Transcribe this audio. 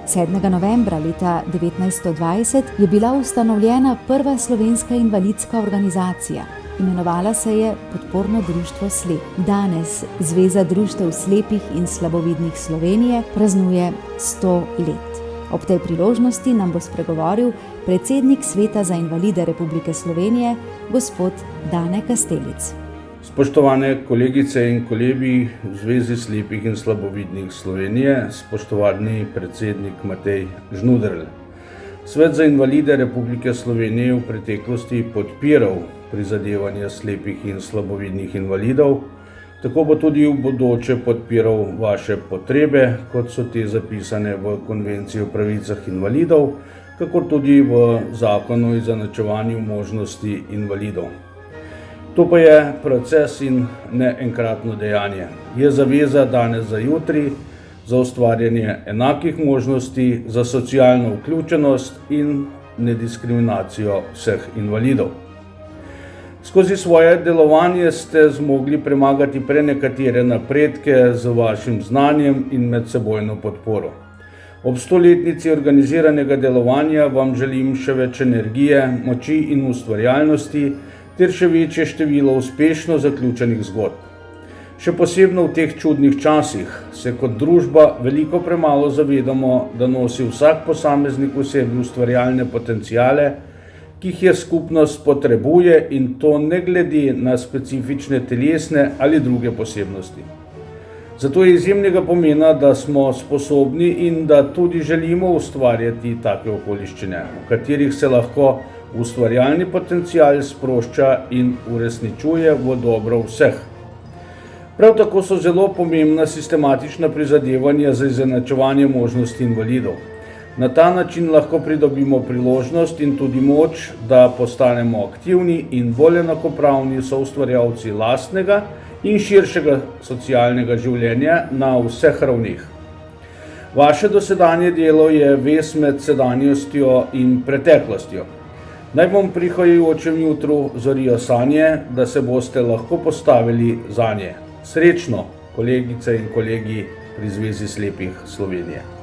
7. novembra leta 1920 je bila ustanovljena prva slovenska invalidska organizacija. Imenovala se je Podporno društvo Slep. Danes Zveza društev slepih in slabovidnih Slovenije praznuje 100 let. Ob tej priložnosti nam bo spregovoril predsednik Sveta za invalide Republike Slovenije, gospod Dane Kastelic. Spoštovane kolegice in kolegi v Zvezi slepih in slabovidnih Slovenije, spoštovani predsednik Matej Žnuderl. Svet za invalide Republike Slovenije je v preteklosti podpiral prizadevanja slepih in slabovidnih invalidov, tako bo tudi v bodoče podpiral vaše potrebe, kot so te zapisane v Konvenciji o pravicah invalidov, kakor tudi v Zakonu o izenačevanju možnosti invalidov. To pa je proces in ne enkratno dejanje. Je zaveza danes za jutri, za ustvarjanje enakih možnosti, za socialno vključenost in nediskriminacijo vseh invalidov. Skozi svoje delovanje ste zmogli premagati prenekatere napredke z vašim znanjem in medsebojno podporo. Ob 100-letnici organiziranega delovanja vam želim še več energije, moči in ustvarjalnosti ter še večje število uspešno zaključenih zgodb. Še posebno v teh čudnih časih se kot družba veliko premalo zavedamo, da nosi vsak posameznik v sebi ustvarjalne potenciale, ki jih je skupnost potrebuje, in to ne glede na specifične telesne ali druge posebnosti. Zato je izjemnega pomena, da smo sposobni in da tudi želimo ustvarjati take okoliščine, v katerih se lahko ustvarjalni potencial sprošča in uresničuje v dobro vseh. Prav tako so zelo pomembna sistematična prizadevanja za izenačevanje možnosti invalidov. Na ta način lahko pridobimo priložnost in tudi moč, da postanemo aktivni in bolj enakopravni soustvarjalci lastnega in širšega socialnega življenja na vseh ravneh. Vaše dosedanje delo je vez med sedanjostjo in preteklostjo. Naj vam v prihajajočem jutru zorijo sanje, da se boste lahko postavili zanje. Srečno, kolegice in kolegi pri Zvezi slepih Slovenije.